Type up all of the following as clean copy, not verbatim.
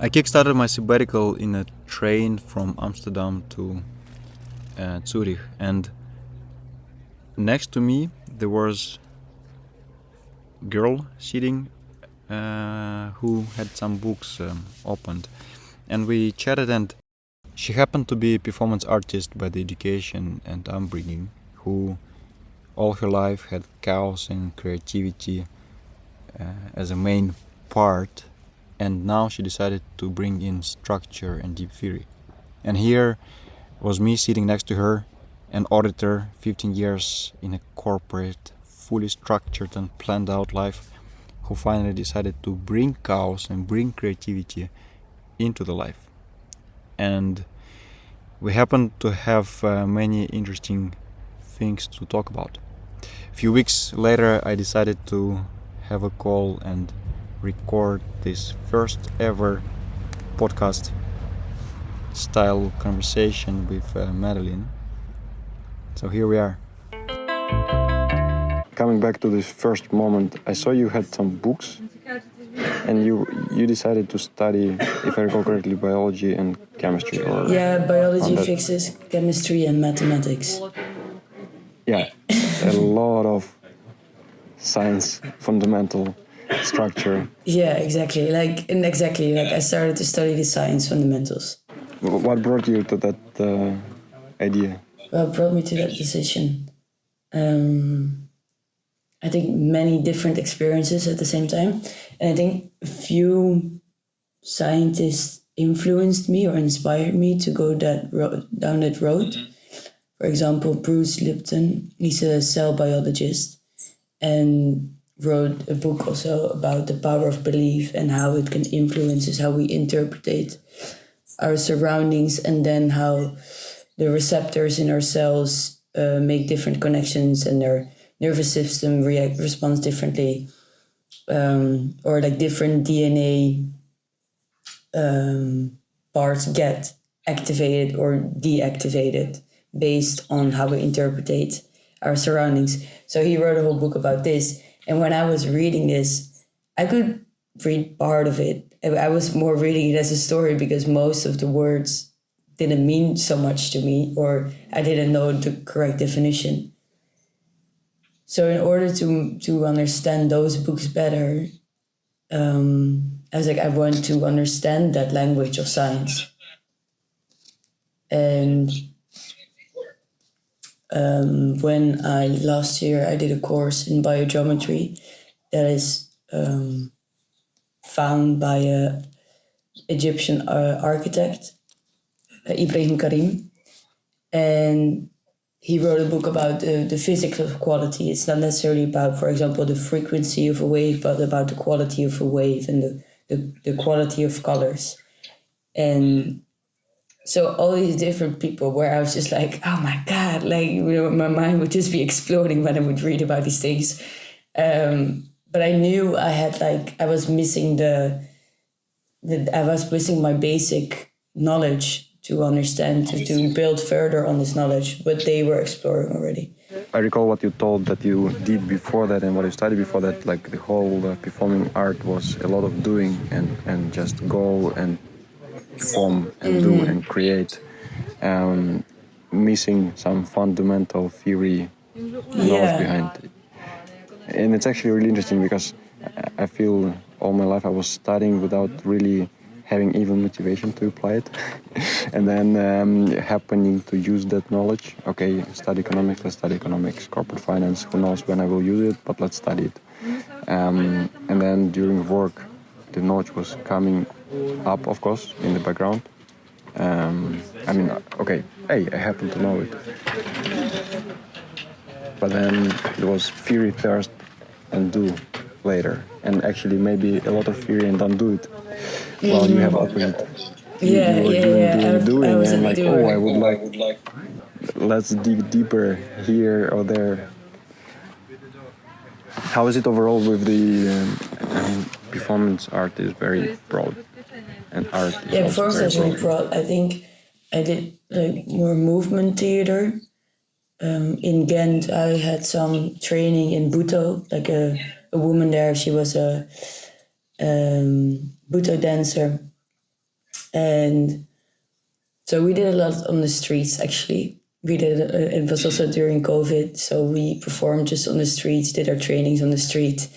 I kickstarted my sabbatical in a train from Amsterdam to Zurich, and next to me there was a girl sitting who had some books opened, and we chatted, and she happened to be a performance artist by the education and upbringing, who all her life had chaos and creativity as a main part, and now she decided to bring in structure and deep theory. And here was me sitting next to her, an auditor, 15 years in a corporate, fully structured and planned out life, who finally decided to bring chaos and bring creativity into the life. And we happened to have many interesting things to talk about. A few weeks later, I decided to have a call and record this first ever podcast style conversation with Madeline. So here we are. Coming back to this first moment, I saw you had some books and you decided to study, if I recall correctly, biology and chemistry. Or biology, physics, chemistry and mathematics. Yeah, a lot of science, fundamental structure. Yeah, exactly. Like I started to study the science fundamentals. What brought you to that idea? What brought me to that decision? I think many different experiences at the same time. And I think a few scientists influenced me or inspired me to go down that road. For example, Bruce Lipton, he's a cell biologist and wrote a book also about the power of belief and how it can influence how we interpret our surroundings, and then how the receptors in our cells make different connections and their nervous system responds differently, or like different DNA parts get activated or deactivated based on how we interpret our surroundings. So he wrote a whole book about this. And when I was reading this, I could read part of it. I was more reading it as a story because most of the words didn't mean so much to me, or I didn't know the correct definition. So in order to understand those books better, I was like, I want to understand that language of science. And when last year I did a course in biogeometry that is found by an Egyptian architect, Ibrahim Karim, and he wrote a book about the physics of quality. It's not necessarily about, for example, the frequency of a wave, but about the quality of a wave and the quality of colors. And so all these different people where I was just like, oh my God, like, my mind would just be exploding when I would read about these things. But I knew I was missing my basic knowledge to understand, to build further on this knowledge, but they were exploring already. I recall what you told that you did before that and what you studied before that, like the whole performing art was a lot of doing and just go and perform and do and create, missing some fundamental theory knowledge behind it. And it's actually really interesting because I feel all my life I was studying without really having even motivation to apply it. And then happening to use that knowledge. Okay, let's study economics, corporate finance, who knows when I will use it, but let's study it. And then during work, the knowledge was coming up, of course, in the background. I happen to know it. But then it was theory first and do later. And actually maybe a lot of theory and don't do it while you have opposite. Doing and like, I would like, let's dig deeper here or there. How is it overall with the performance art is very broad, and art is performance is very broad. I think I did like more movement theater. In Ghent, I had some training in Buto, like a woman there. She was a Buto dancer, And so we did a lot on the streets, actually. We did, it was also during COVID, so we performed just on the streets, did our trainings on the street,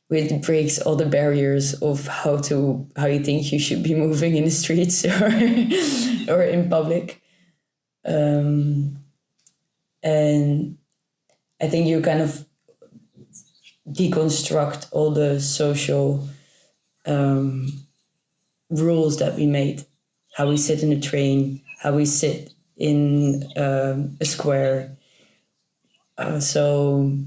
which breaks all the barriers of how you think you should be moving in the streets or in public. And I think you kind of deconstruct all the social rules that we made, how we sit in a train, how we sit in a square. So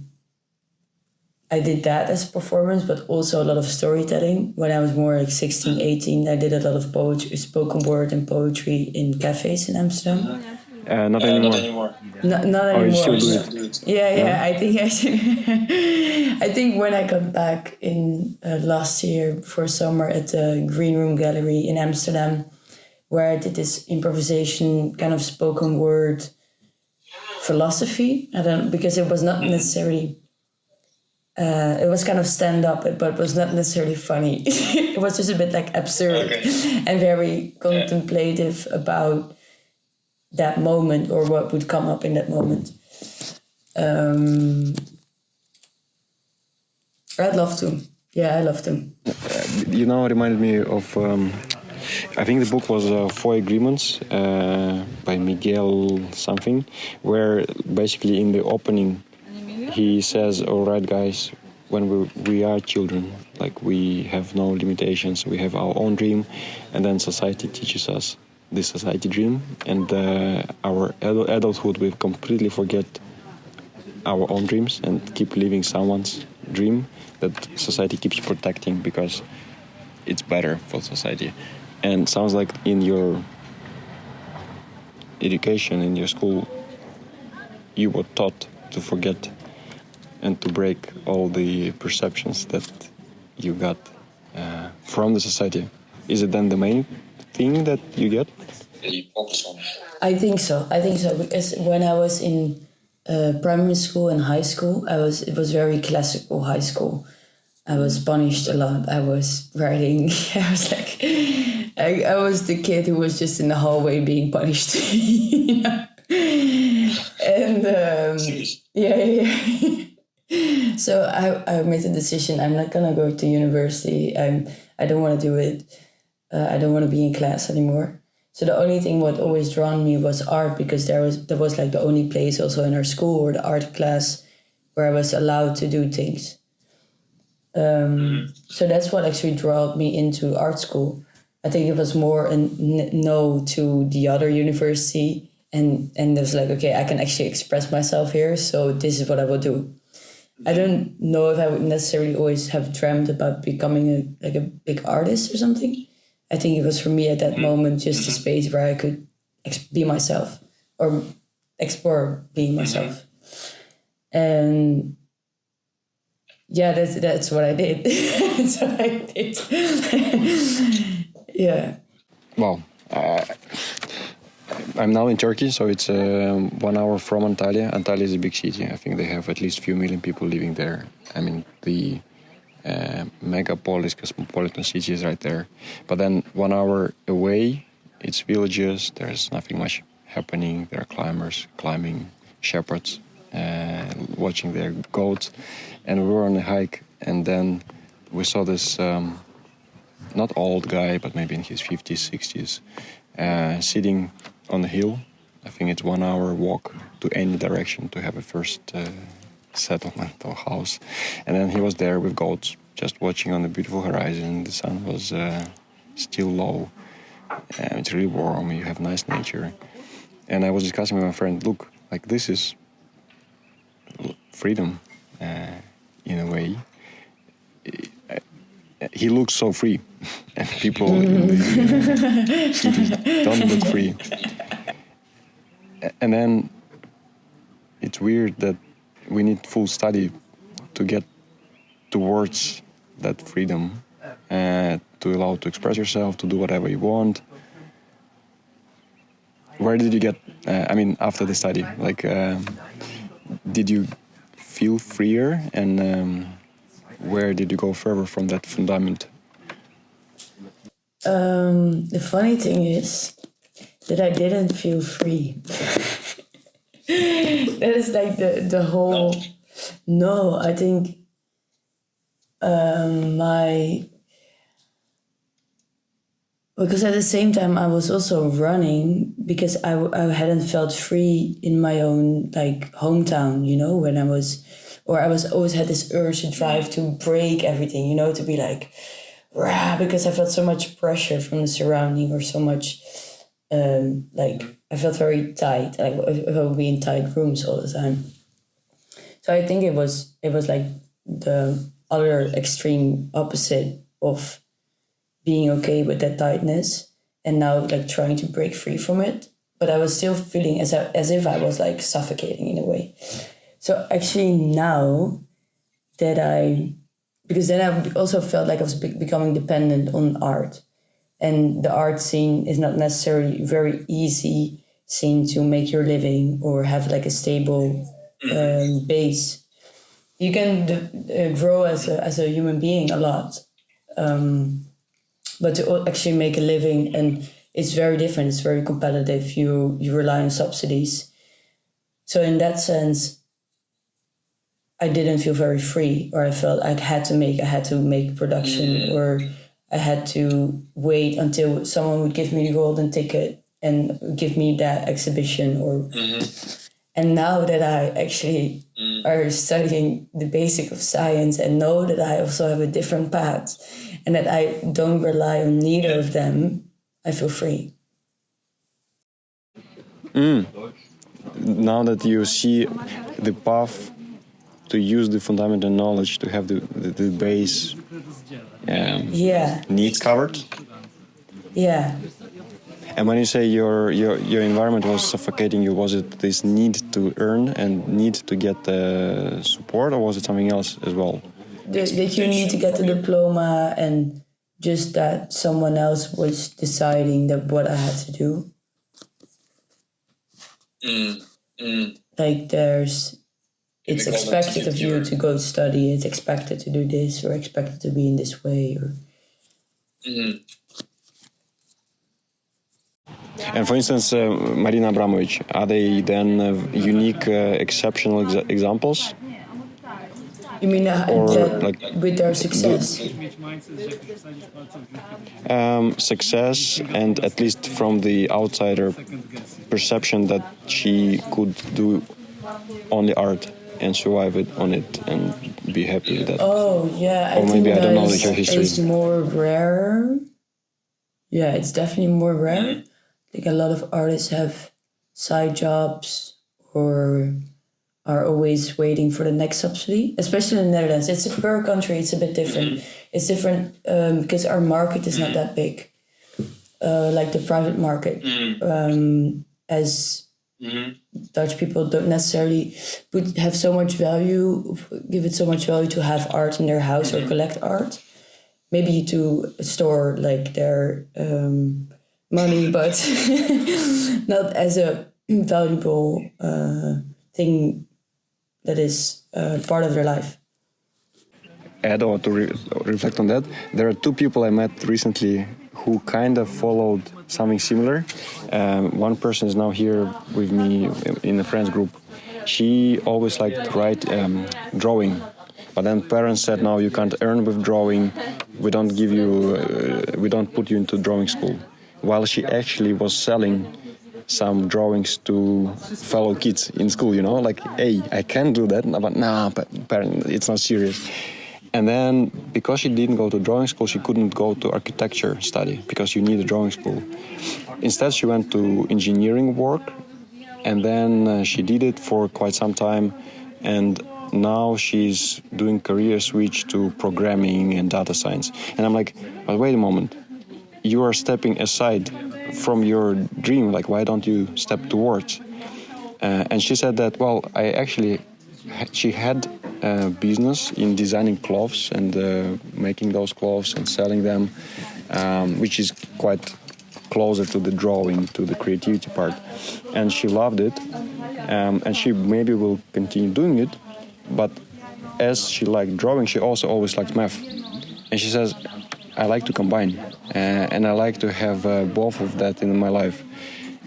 I did that as a performance, but also a lot of storytelling. When I was more like 16, 18, I did a lot of poetry, spoken word and poetry in cafes in Amsterdam. Not anymore. Not anymore. Oh, you still do it? Yeah. I think I think when I got back in last year for summer at the Green Room Gallery in Amsterdam, where I did this improvisation kind of spoken word philosophy. Because it was not necessarily. It was kind of stand up, but it was not necessarily funny. It was just a bit like absurd and very contemplative about that moment or what would come up in that moment. I'd love to. Yeah, I love to. You know, it reminded me of, I think the book was Four Agreements by Miguel something, where basically in the opening he says, all right, guys, when we are children, like we have no limitations, we have our own dream, and then society teaches us this society dream, and our adulthood we completely forget our own dreams and keep living someone's dream that society keeps protecting because it's better for society. And sounds like in your education, in your school, you were taught to forget and to break all the perceptions that you got from the society. Is it then the main thing that you get? I think so, because when I was in primary school and high school, it was very classical high school. I was punished a lot. I was writing. I was like, I was the kid who was just in the hallway being punished. You know? And yeah. So I made the decision. I'm not gonna go to university. I don't want to do it. I don't want to be in class anymore. So the only thing what always drawn me was art, because that was like the only place also in our school or the art class where I was allowed to do things. So that's what actually drew me into art school. I think it was more a no to the other university, and it was like, okay, I can actually express myself here, so this is what I will do. I don't know if I would necessarily always have dreamt about becoming a big artist or something. I think it was for me at that moment just a space where I could be myself or explore being myself. And yeah, that's what I did. That's what I did. Yeah. Well, I'm now in Turkey, so it's 1 hour from Antalya. Antalya is a big city. I think they have at least a few million people living there. I mean, the megapolis, cosmopolitan city is right there. But then 1 hour away, it's villages. There's nothing much happening. There are climbers, climbing shepherds, watching their goats. And we were on a hike, and then we saw this not old guy, but maybe in his 50s, 60s, sitting on the hill. I think it's 1 hour walk to any direction to have a first settlement or house. And then he was there with goats, just watching on the beautiful horizon. The sun was still low. It's really warm. You have nice nature. And I was discussing with my friend, look, like this is freedom in a way. He looks so free, and people in the cities don't look free. And then it's weird that we need full study to get towards that freedom, to allow to express yourself, to do whatever you want. Where did you get, after the study, did you feel freer, and where did you go further from that fundament? The funny thing is that I didn't feel free. That is like the whole. No, I think because at the same time I was also running because I hadn't felt free in my own like hometown, you know, when I was always had this urge to drive to break everything, you know, to be like, rah, because I felt so much pressure from the surrounding or so much, like I felt very tight, like I would be in tight rooms all the time. So I think it was like the other extreme opposite of being okay with that tightness and now like trying to break free from it. But I was still feeling as if I was like suffocating in a way. So actually now that because then I also felt like I was becoming dependent on art. And the art scene is not necessarily very easy scene to make your living or have like a stable base. You can grow as a human being a lot. But to actually make a living, and it's very different. It's very competitive. You rely on subsidies. So in that sense, I didn't feel very free, or I felt I had to make production, or I had to wait until someone would give me the golden ticket and give me that exhibition. And now that I actually are studying the basic of science and know that I also have a different path and that I don't rely on neither of them, I feel free. Now that you see the path to use the fundamental knowledge to have the base needs covered. Yeah. And when you say your environment was suffocating you, was it this need to earn and need to get support, or was it something else as well? That you need to get the diploma, and just that someone else was deciding that what I had to do. Like it's expected of you to go study, it's expected to do this, or expected to be in this way, or. And for instance, Marina Abramovic, are they then unique, exceptional examples? You mean that like with their success? Success, and at least from the outsider perception that she could do only art and survive it on it and be happy with that. Oh yeah, or maybe I don't know your history. It's more rare. Yeah, it's definitely more rare. Like a lot of artists have side jobs or are always waiting for the next subsidy, especially in the Netherlands. It's per country, it's a bit different. It's different because our market is not that big, like the private market. As Dutch people don't necessarily have so much value, give it so much value to have art in their house or collect art. Maybe to store like their money, but not as a valuable thing that is part of their life. Add or to reflect on that, there are two people I met recently who kind of followed something similar. One person is now here with me in a friends group. She always liked to write drawing, but then parents said, no, you can't earn with drawing. We don't put you into drawing school. While she actually was selling some drawings to fellow kids in school, you know, like, hey, I can do that, but nah, parent, it's not serious. And then, because she didn't go to drawing school, she couldn't go to architecture study, because you need a drawing school. Instead, she went to engineering work, and then she did it for quite some time, and now she's doing career switch to programming and data science. And I'm like, but wait a moment, you are stepping aside from your dream, like, why don't you step towards? And she said that, well, she had a business in designing clothes and making those clothes and selling them, which is quite closer to the drawing, to the creativity part. And she loved it, and she maybe will continue doing it, but as she liked drawing, she also always liked math. And she says, I like to combine, and I like to have both of that in my life.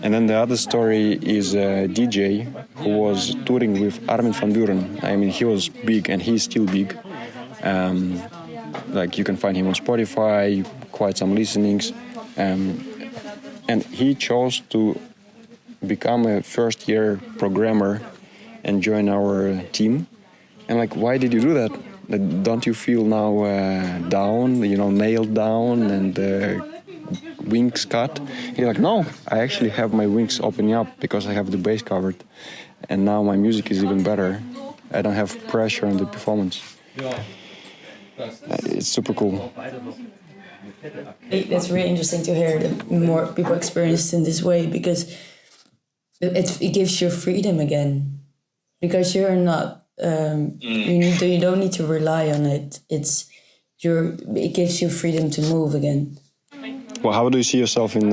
And then the other story is a DJ who was touring with Armin van Buuren. I mean, he was big and he's still big. Like you can find him on Spotify, quite some listenings. And he chose to become a first-year programmer and join our team. And like, why did you do that? Don't you feel now down, nailed down and wings cut? He's like, no, I actually have my wings opening up because I have the bass covered. And now my music is even better. I don't have pressure on the performance. It's super cool. It's really interesting to hear that more people experience it in this way, because it gives you freedom again. Because you're not, you don't need to rely on it. It gives you freedom to move again. Well, how do you see yourself in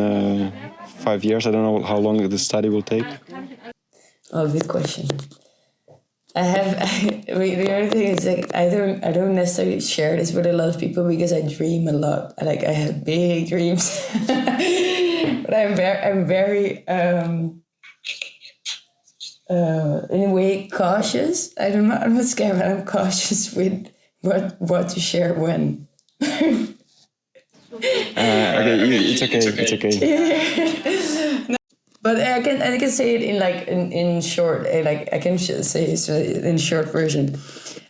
5 years? I don't know how long the study will take. Oh, good question. The other thing is, like, I don't necessarily share this with a lot of people because I dream a lot. I have big dreams, but I'm very in a way cautious. I'm not scared, but I'm cautious with what to share when. Okay, it's okay. No, but I can say it in short. I can say it in short version.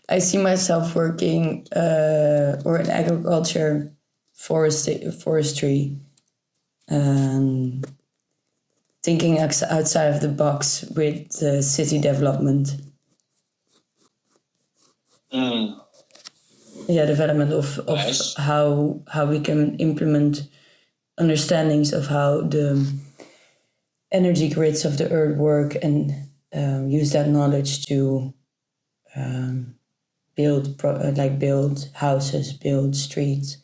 I see myself working or in agriculture, forestry, thinking outside of the box with city development. Yeah, development of nice. how we can implement understandings of how the energy grids of the earth work and use that knowledge to build houses, build streets.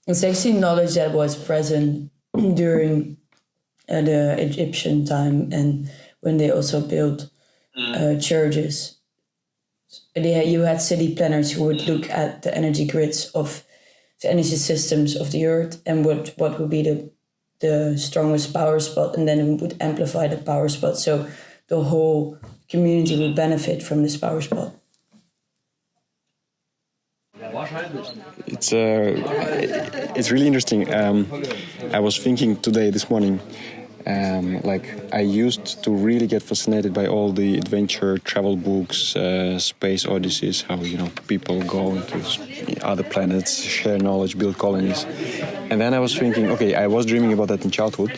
It's actually knowledge that was present during the Egyptian time, and when they also built churches. You had city planners who would look at the energy grids of the energy systems of the earth and what would be the strongest power spot, and then it would amplify the power spot, so the whole community would benefit from this power spot. It's really interesting. I was thinking this morning, I used to really get fascinated by all the adventure travel books, space odysseys, how people go into other planets, share knowledge, build colonies. And then I was thinking, okay, I was dreaming about that in childhood.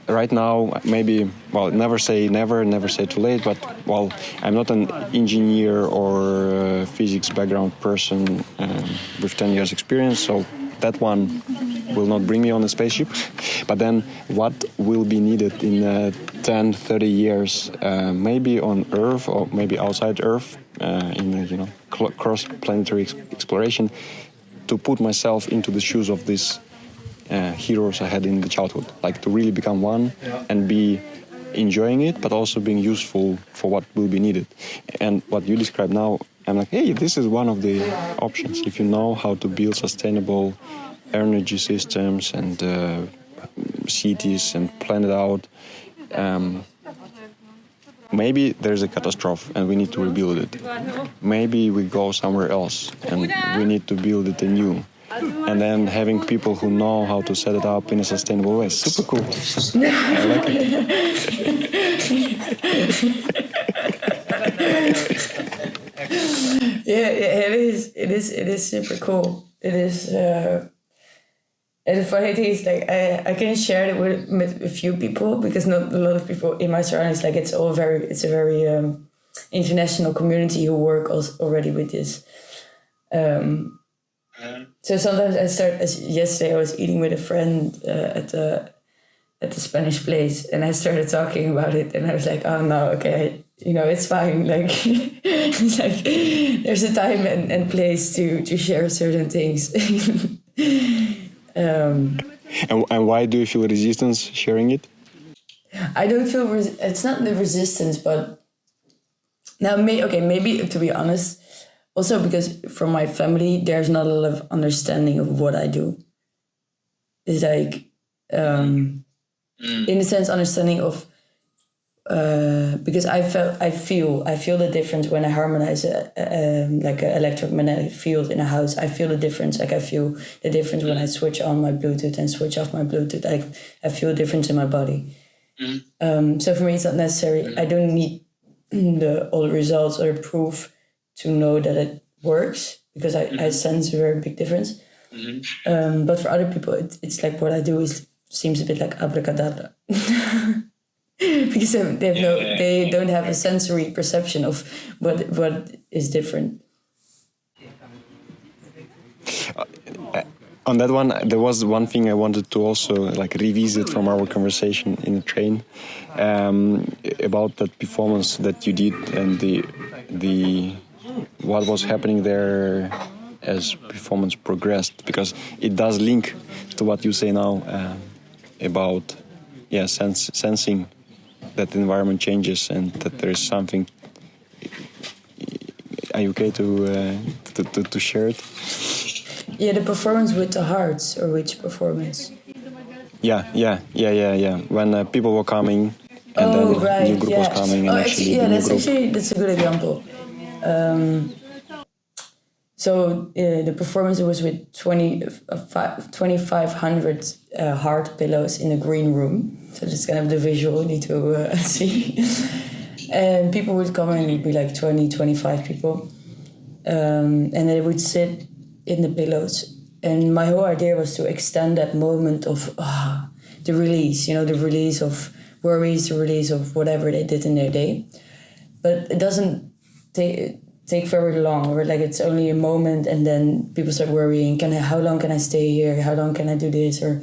Right now, maybe, never say never, never say too late, but, I'm not an engineer or physics background person with 10 years experience, so that one will not bring me on a spaceship. But then what will be needed in 10, 30 years, maybe on Earth or maybe outside Earth, in cross-planetary exploration, to put myself into the shoes of these heroes I had in the childhood, to really become one and be enjoying it, but also being useful for what will be needed. And what you describe now, I'm like, hey, this is one of the options. If you know how to build sustainable energy systems and cities and plan it out, maybe there's a catastrophe and we need to rebuild it. Maybe we go somewhere else and we need to build it anew. And then having people who know how to set it up in a sustainable way. Super cool. I like it. Yeah, it is. It is super cool. It is. And the funny thing is, I can share it with a few people because not a lot of people in my surroundings. It's a very international community who work already with this. So sometimes yesterday I was eating with a friend at the Spanish place, and I started talking about it, and I was like, oh no, okay, it's fine. It's there's a time and place to share certain things. And why do you feel resistance sharing it? I don't feel it's not the resistance, but now maybe to be honest, Also because from my family, there's not a lot of understanding of what I do. It's like, in a sense, understanding of, because I feel the difference when I harmonize like an electromagnetic field in a house. I feel the difference. Like I feel the difference when I switch on my Bluetooth and switch off my Bluetooth. I feel a difference in my body. So for me, it's not necessary. I don't need all the results or proof to know that it works, because I sense a very big difference. But for other people, it's like what I do seems a bit like abracadabra. Because they don't have a sensory perception of what is different. On that one, there was one thing I wanted to also like revisit from our conversation in the train, about that performance that you did and the what was happening there as performance progressed, because it does link to what you say now about sensing that the environment changes and that there is something. Are you okay to share it? Yeah, the performance with the hearts, or which performance? Yeah. When people were coming, and then the new group was coming, and that's a good example. So the performance was with 2,500 heart pillows in a green room. So that's kind of the visual you need to see. And people would come and it would be like 20, 25 people. And they would sit in the pillows. And my whole idea was to extend that moment of the release, the release of worries, the release of whatever they did in their day. But it doesn't take very long, or like it's only a moment and then people start worrying, how long can I stay here? How long can I do this? Or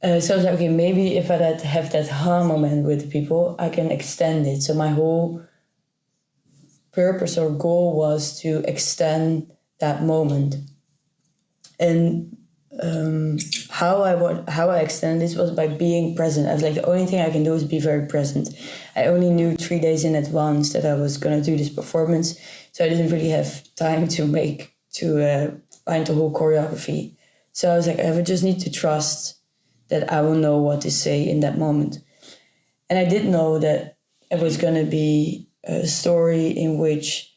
so I was like, okay, maybe if I have that moment with people, I can extend it. So my whole purpose or goal was to extend that moment. And how I extended this was by being present. I was like, the only thing I can do is be very present. I only knew 3 days in advance that I was going to do this performance, so I didn't really have time to find the whole choreography. So I was like, I would just need to trust that I will know what to say in that moment. And I did know that it was going to be a story in which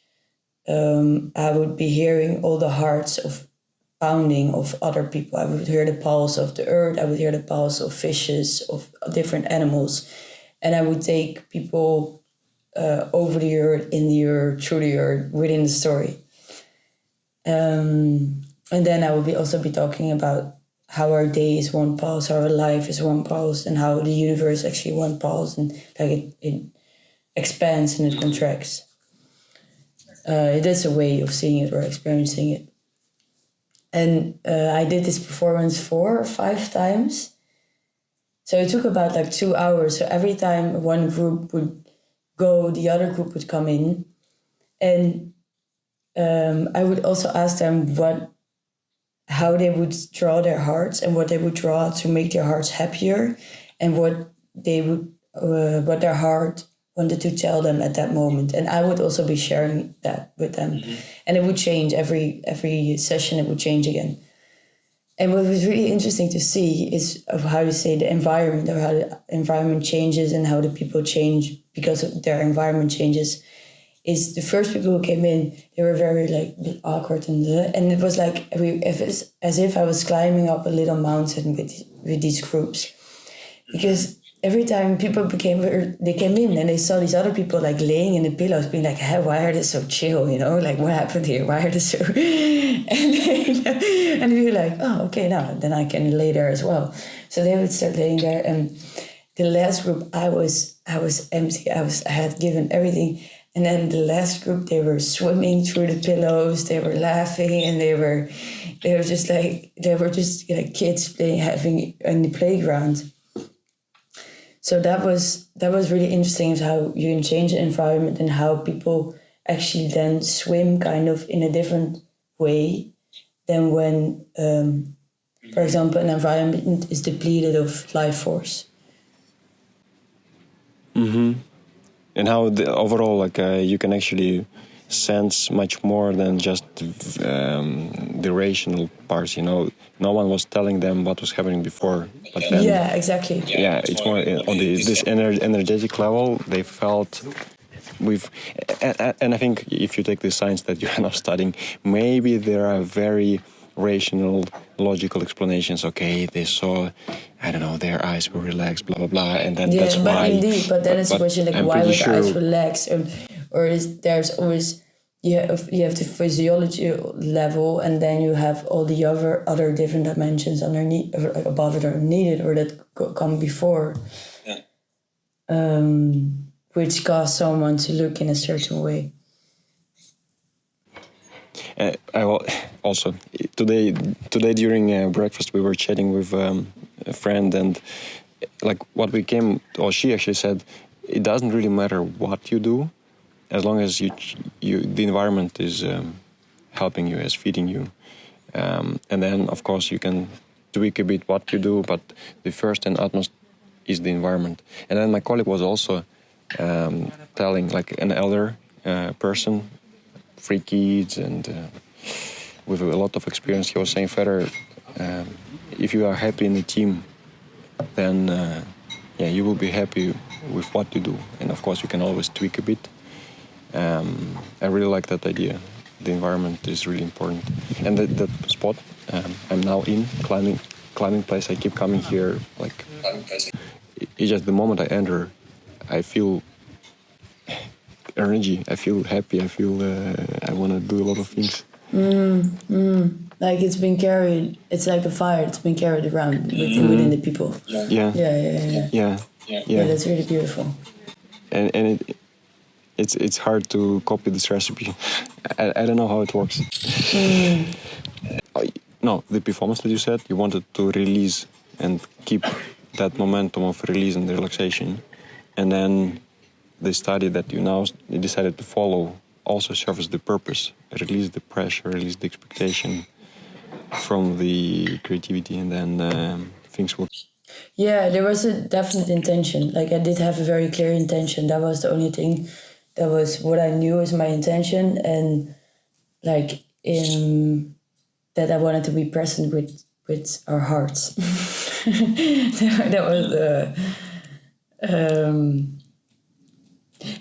I would be hearing all the hearts of pounding of other people. I would hear the pulse of the earth. I would hear the pulse of fishes, of different animals. And I would take people over the earth, in the earth, through the earth, within the story. And then I would also be talking about how our day is one pulse, how our life is one pulse, and how the universe is actually one pulse, and like it expands and it contracts. That's a way of seeing it or experiencing it. And I did this performance 4 or 5 times. So it took about like 2 hours. So every time one group would go, the other group would come in. And I would also ask them how they would draw their hearts and what they would draw to make their hearts happier, and what their heart wanted to tell them at that moment. And I would also be sharing that with them. Mm-hmm. And it would change every session, it would change again. And what was really interesting to see is of how you say the environment, or how the environment changes and how the people change because of their environment changes. Is the first people who came in, they were very like awkward and it was like as if I was climbing up a little mountain with these groups, because every time people they came in and they saw these other people like laying in the pillows, being like, hey, why are they so chill? Like what happened here? Why are they so? and we were like, oh, okay, now then I can lay there as well. So they would start laying there, and the last group, I was empty. I had given everything. And then the last group, they were swimming through the pillows. They were laughing, and they were just like kids having in the playground. So that was really interesting, how you can change the environment and how people actually then swim kind of in a different way than when, for example, an environment is depleted of life force. Mm-hmm. And how overall, you can actually sense much more than just the rational parts. No one was telling them what was happening before, but then exactly. it's more on this energetic level. They felt and I think if you take the science that you are now studying, maybe there are very rational, logical explanations. Okay, they saw, I don't know, their eyes were relaxed, blah blah blah, and then that's why. Indeed, but then it's a question like, why would the eyes relax, or there's always you have the physiology level, and then you have all the other different dimensions underneath, or above it or needed, or that come before. Which cause someone to look in a certain way. I also today during breakfast we were chatting with a friend, and like what we came, or she actually said, it doesn't really matter what you do, as long as the environment is helping you, is feeding you, and then of course you can tweak a bit what you do, but the first and utmost is the environment. And then my colleague was also telling, like an elder person, 3 kids, and with a lot of experience, he was saying, Feder, if you are happy in the team, then you will be happy with what you do. And of course, you can always tweak a bit. I really like that idea. The environment is really important. And that spot I'm now in, climbing place, I keep coming here, like, it's just the moment I enter, I feel energy, I feel happy, I feel I want to do a lot of things. Like it's been carried, it's like a fire, it's been carried around within the people. Yeah, that's really beautiful. And it's hard to copy this recipe. I don't know how it works. No, the performance that you said, you wanted to release and keep that momentum of release and relaxation, and then the study that you now decided to follow also serves the purpose. Release the pressure, release the expectation from the creativity, and then things will... Yeah, there was a definite intention. Like I did have a very clear intention. That was the only thing. That was what I knew was my intention, and like that I wanted to be present with our hearts. that was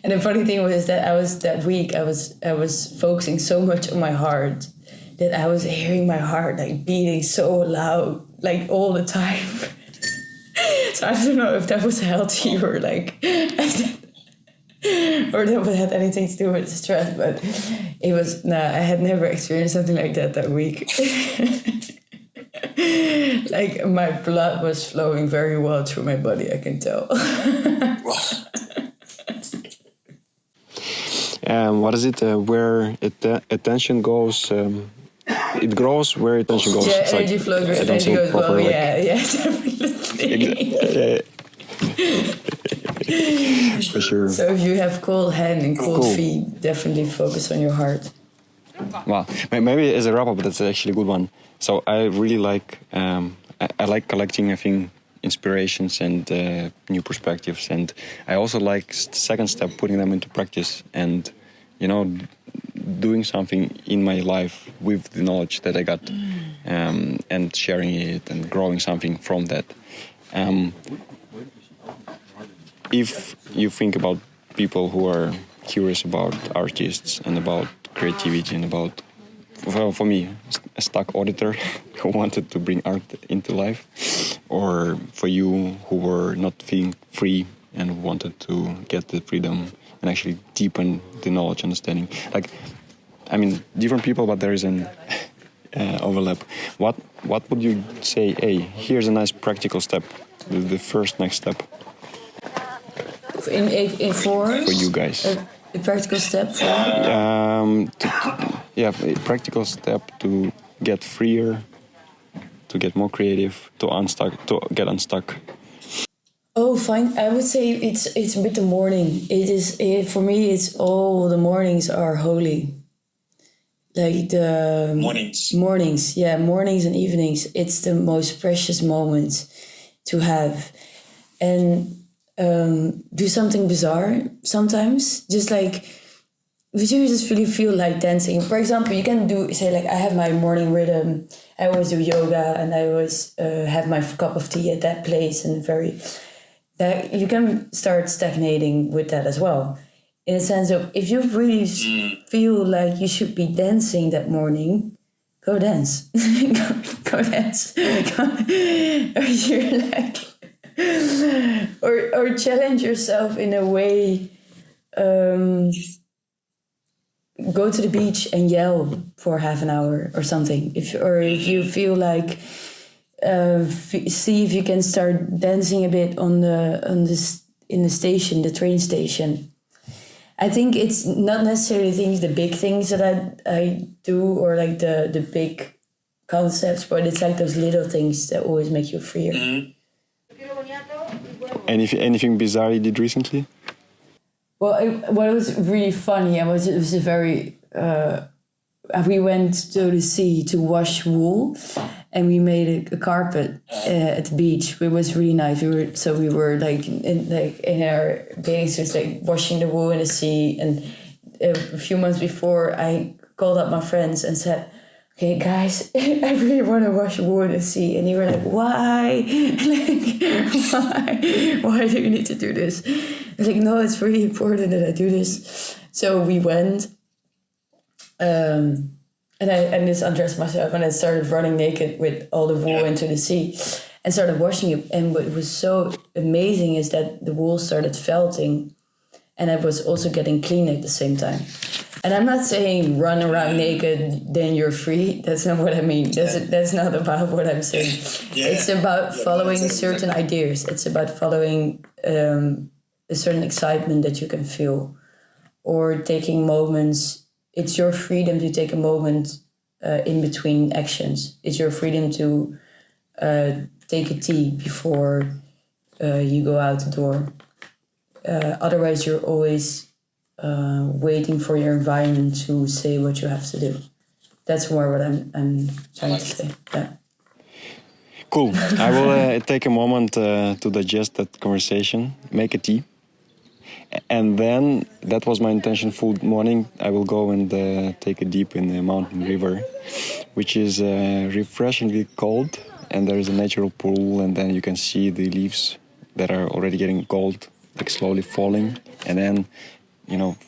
and the funny thing was that I was focusing so much on my heart that I was hearing my heart like beating so loud, like all the time. So I don't know if that was healthy or like or that had anything to do with stress, but it was I had never experienced something like that week. Like my blood was flowing very well through my body, I can tell. What is it? Where attention goes, it grows where attention goes. Yeah, energy flows where attention goes. Well, definitely. For sure. So if you have cold hand and cold feet, definitely focus on your heart. Well, maybe as a wrap-up, that's actually a good one. So I really like, I like collecting, I think, inspirations and new perspectives. And I also like second step, putting them into practice and, doing something in my life with the knowledge that I got and sharing it and growing something from that. If you think about people who are curious about artists and about creativity and about, well, for me, a stuck auditor who wanted to bring art into life, or for you who were not feeling free and wanted to get the freedom and actually deepen the knowledge, understanding. Like, I mean, different people, but there is an overlap. What would you say, hey, here's a nice practical step, the first next step? For you guys. A practical step for? A practical step to get freer, to get more creative, to get unstuck. Oh, fine. I would say it's with the morning. For me, it's all the mornings are holy. Like the mornings, yeah, mornings and evenings. It's the most precious moments to have, and do something bizarre sometimes. Just like But you just really feel like dancing. For example, you can do, say, like, I have my morning rhythm. I always do yoga, and I always have my cup of tea at that place, and that you can start stagnating with that as well. In a sense of, if you really feel like you should be dancing that morning, go dance. go dance. Or you're like, or challenge yourself in a way. Go to the beach and yell for half an hour or something. If you feel like, see if you can start dancing a bit in the station, the train station. I think it's not necessarily the big things that I do, or like the big concepts, but it's like those little things that always make you freer. Anything bizarre you did recently? Well, what was really funny, it was a very... we went to the sea to wash wool, and we made a carpet at the beach. It was really nice. We were like in our bathing suits, like washing the wool in the sea. And a few months before, I called up my friends and said, "Okay, guys, I really want to wash wool in the sea." And they were like, "Why? Why? Why do you need to do this?" I was like, "No, it's really important that I do this." So we went. And I just undressed myself, and I started running naked with all the wool into the sea and started washing it. And what was so amazing is that the wool started felting, and I was also getting clean at the same time. And I'm not saying run around naked, then you're free. That's not what I mean. That's not about what I'm saying. It's about following certain ideas. It's about following a certain excitement that you can feel, or taking moments. It's your freedom to take a moment in between actions. It's your freedom to take a tea before you go out the door. Otherwise, you're always waiting for your environment to say what you have to do. That's more what I'm trying to say. Yeah. Cool. I will take a moment to digest that conversation, make a tea. And then, that was my intention, full morning, I will go and take a dip in the mountain river, which is refreshingly cold, and there is a natural pool, and then you can see the leaves that are already getting gold, like slowly falling, and then,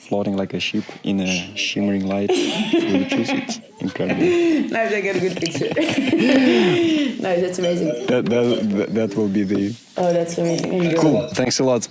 floating like a ship in a shimmering light through the trees. It's incredible. Nice, I got a good picture. Nice, that's amazing. That will be the... Oh, that's amazing. Cool, thanks a lot.